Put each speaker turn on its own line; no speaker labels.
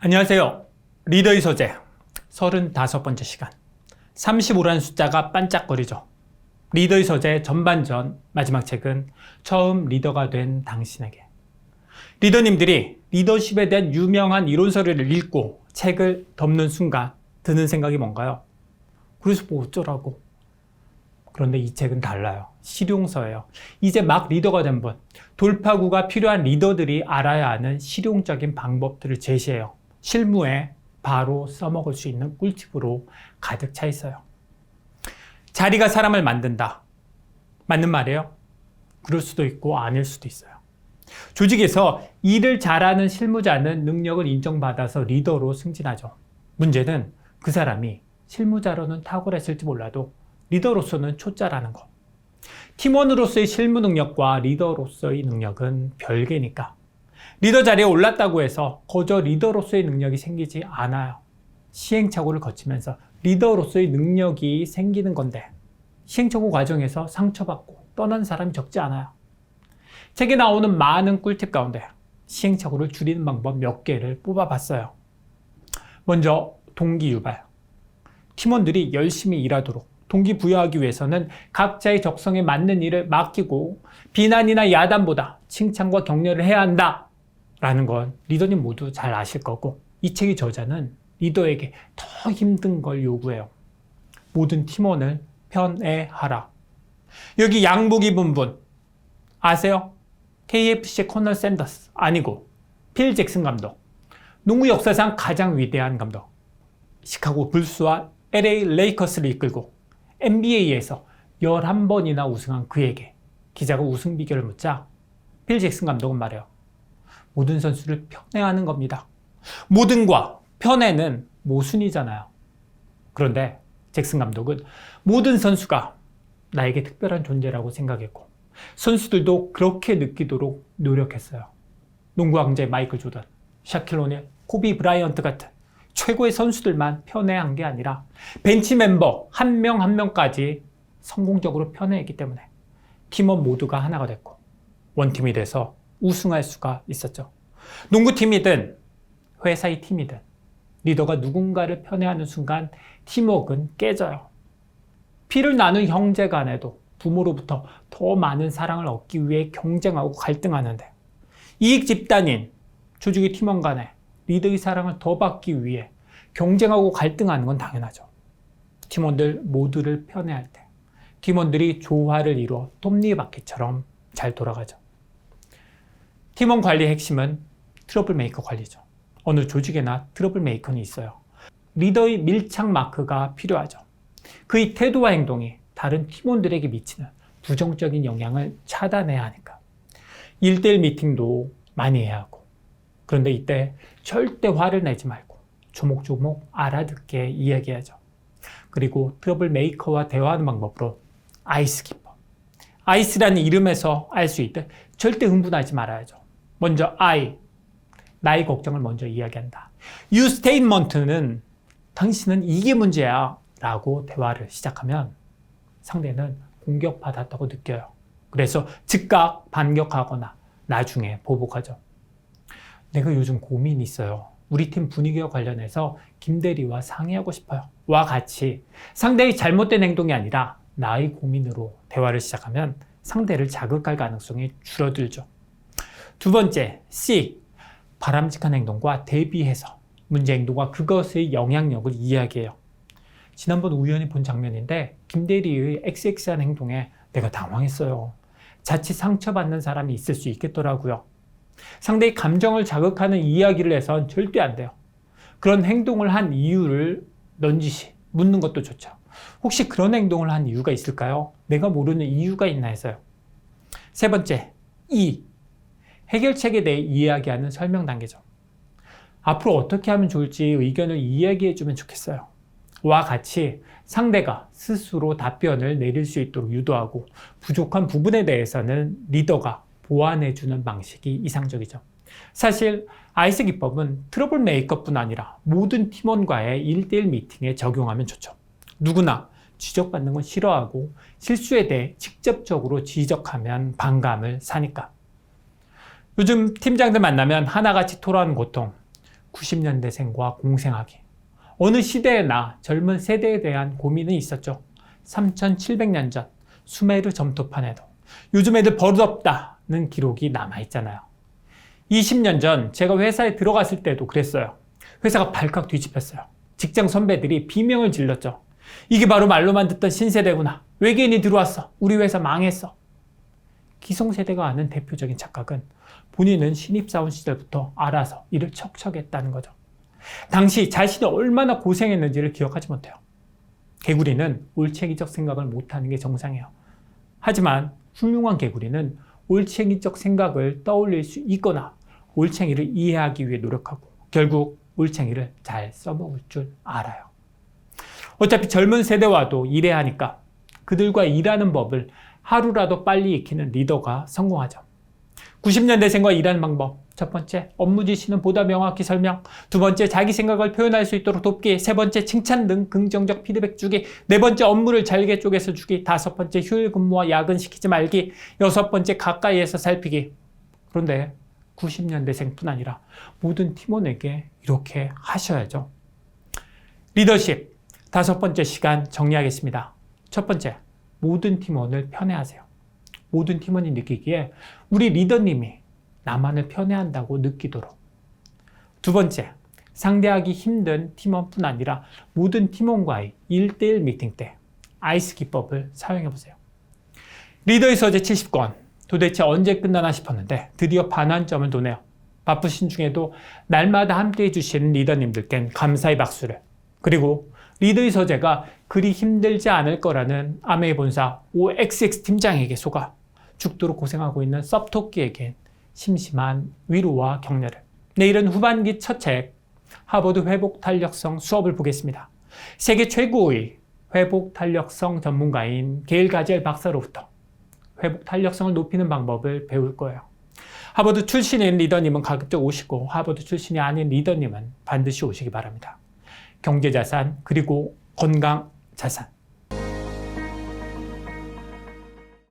안녕하세요. 리더의 소재 35번째 시간. 35라는 숫자가 반짝거리죠. 리더의 소재 전반전 마지막 책은 처음 리더가 된 당신에게. 리더님들이 리더십에 대한 유명한 이론서를 읽고 책을 덮는 순간 드는 생각이 뭔가요? 그래서 뭐 어쩌라고. 그런데 이 책은 달라요. 실용서예요. 이제 막 리더가 된 분, 돌파구가 필요한 리더들이 알아야 하는 실용적인 방법들을 제시해요. 실무에 바로 써먹을 수 있는 꿀팁으로 가득 차 있어요. 자리가 사람을 만든다. 맞는 말이에요? 그럴 수도 있고 아닐 수도 있어요. 조직에서 일을 잘하는 실무자는 능력을 인정받아서 리더로 승진하죠. 문제는 그 사람이 실무자로는 탁월했을지 몰라도 리더로서는 초짜라는 것. 팀원으로서의 실무 능력과 리더로서의 능력은 별개니까. 리더 자리에 올랐다고 해서 거저 리더로서의 능력이 생기지 않아요. 시행착오를 거치면서 리더로서의 능력이 생기는 건데 시행착오 과정에서 상처받고 떠난 사람이 적지 않아요. 책에 나오는 많은 꿀팁 가운데 시행착오를 줄이는 방법 몇 개를 뽑아봤어요. 먼저 동기유발. 팀원들이 열심히 일하도록 동기부여하기 위해서는 각자의 적성에 맞는 일을 맡기고 비난이나 야단보다 칭찬과 격려를 해야 한다 라는 건 리더님 모두 잘 아실 거고, 이 책의 저자는 리더에게 더 힘든 걸 요구해요. 모든 팀원을 편애하라. 여기 양복 입은 분 아세요? KFC의 코널 샌더스 아니고 필 잭슨 감독. 농구 역사상 가장 위대한 감독. 시카고 불스와 LA 레이커스를 이끌고 NBA에서 11번이나 우승한 그에게 기자가 우승 비결을 묻자 필 잭슨 감독은 말해요. 모든 선수를 편애하는 겁니다. 모든과 편애는 모순이잖아요. 그런데 잭슨 감독은 모든 선수가 나에게 특별한 존재라고 생각했고 선수들도 그렇게 느끼도록 노력했어요. 농구 왕제 마이클 조던, 샤킬 오닐, 코비 브라이언트 같은 최고의 선수들만 편애한 게 아니라 벤치 멤버 한 명 한 명까지 성공적으로 편애했기 때문에 팀원 모두가 하나가 됐고 원팀이 돼서 우승할 수가 있었죠. 농구팀이든 회사의 팀이든 리더가 누군가를 편애하는 순간 팀워크는 깨져요. 피를 나눈 형제 간에도 부모로부터 더 많은 사랑을 얻기 위해 경쟁하고 갈등하는데 이익 집단인 조직의 팀원 간에 리더의 사랑을 더 받기 위해 경쟁하고 갈등하는 건 당연하죠. 팀원들 모두를 편애할 때 팀원들이 조화를 이루어 톱니바퀴처럼 잘 돌아가죠. 팀원 관리의 핵심은 트러블 메이커 관리죠. 어느 조직에나 트러블 메이커는 있어요. 리더의 밀착 마크가 필요하죠. 그의 태도와 행동이 다른 팀원들에게 미치는 부정적인 영향을 차단해야 하니까. 1대1 미팅도 많이 해야 하고. 그런데 이때 절대 화를 내지 말고 조목조목 알아듣게 이야기하죠. 그리고 트러블 메이커와 대화하는 방법으로 아이스 키퍼. 아이스라는 이름에서 알 수 있듯 절대 흥분하지 말아야죠. 먼저 나의 걱정을 먼저 이야기한다. You statement는 당신은 이게 문제야 라고 대화를 시작하면 상대는 공격받았다고 느껴요. 그래서 즉각 반격하거나 나중에 보복하죠. 내가 요즘 고민이 있어요. 우리 팀 분위기와 관련해서 김대리와 상의하고 싶어요. 와 같이 상대의 잘못된 행동이 아니라 나의 고민으로 대화를 시작하면 상대를 자극할 가능성이 줄어들죠. 두 번째, C. 바람직한 행동과 대비해서 문제 행동과 그것의 영향력을 이야기해요. 지난번 우연히 본 장면인데 김대리의 XX한 행동에 내가 당황했어요. 자칫 상처받는 사람이 있을 수 있겠더라고요. 상대의 감정을 자극하는 이야기를 해선 절대 안 돼요. 그런 행동을 한 이유를 넌지시 묻는 것도 좋죠. 혹시 그런 행동을 한 이유가 있을까요? 내가 모르는 이유가 있나 해서요. 세 번째, E. 해결책에 대해 이야기하는 설명 단계죠. 앞으로 어떻게 하면 좋을지 의견을 이야기해주면 좋겠어요. 와 같이 상대가 스스로 답변을 내릴 수 있도록 유도하고 부족한 부분에 대해서는 리더가 보완해주는 방식이 이상적이죠. 사실 아이스 기법은 트러블 메이커뿐 아니라 모든 팀원과의 1대1 미팅에 적용하면 좋죠. 누구나 지적받는 건 싫어하고 실수에 대해 직접적으로 지적하면 반감을 사니까. 요즘 팀장들 만나면 하나같이 토로하는 고통, 90년대생과 공생하기. 어느 시대에나 젊은 세대에 대한 고민은 있었죠. 3700년 전 수메르 점토판에도 요즘 애들 버릇없다는 기록이 남아있잖아요. 20년 전 제가 회사에 들어갔을 때도 그랬어요. 회사가 발칵 뒤집혔어요. 직장 선배들이 비명을 질렀죠. 이게 바로 말로만 듣던 신세대구나. 외계인이 들어왔어. 우리 회사 망했어. 기성세대가 아는 대표적인 착각은 본인은 신입사원 시절부터 알아서 일을 척척했다는 거죠. 당시 자신이 얼마나 고생했는지를 기억하지 못해요. 개구리는 올챙이적 생각을 못하는 게 정상이에요. 하지만 훌륭한 개구리는 올챙이적 생각을 떠올릴 수 있거나 올챙이를 이해하기 위해 노력하고 결국 올챙이를 잘 써먹을 줄 알아요. 어차피 젊은 세대와도 일해야 하니까 그들과 일하는 법을 하루라도 빨리 익히는 리더가 성공하죠. 90년대생과 일하는 방법. 첫 번째, 업무 지시는 보다 명확히 설명. 두 번째, 자기 생각을 표현할 수 있도록 돕기. 세 번째, 칭찬 등 긍정적 피드백 주기. 네 번째, 업무를 잘게 쪼개서 주기. 다섯 번째, 휴일 근무와 야근시키지 말기. 여섯 번째, 가까이에서 살피기. 그런데 90년대생뿐 아니라 모든 팀원에게 이렇게 하셔야죠. 리더십. 다섯 번째 시간 정리하겠습니다. 첫 번째, 모든 팀원을 편애하세요. 모든 팀원이 느끼기에 우리 리더님이 나만을 편애한다고 느끼도록. 두 번째, 상대하기 힘든 팀원뿐 아니라 모든 팀원과의 1대1 미팅 때 아이스 기법을 사용해보세요. 리더의 서재 70권. 도대체 언제 끝나나 싶었는데 드디어 반환점을 도네요. 바쁘신 중에도 날마다 함께해 주시는 리더님들께는 감사의 박수를. 그리고 리더의 서재가 그리 힘들지 않을 거라는 아메이 본사 OXX 팀장에게 속아 죽도록 고생하고 있는 섭토끼에겐 심심한 위로와 격려를. 내일은 후반기 첫 책 하버드 회복 탄력성 수업을 보겠습니다. 세계 최고의 회복 탄력성 전문가인 게일 가젤 박사로부터 회복 탄력성을 높이는 방법을 배울 거예요. 하버드 출신인 리더님은 가급적 오시고 하버드 출신이 아닌 리더님은 반드시 오시기 바랍니다. 경제자산 그리고 건강자산.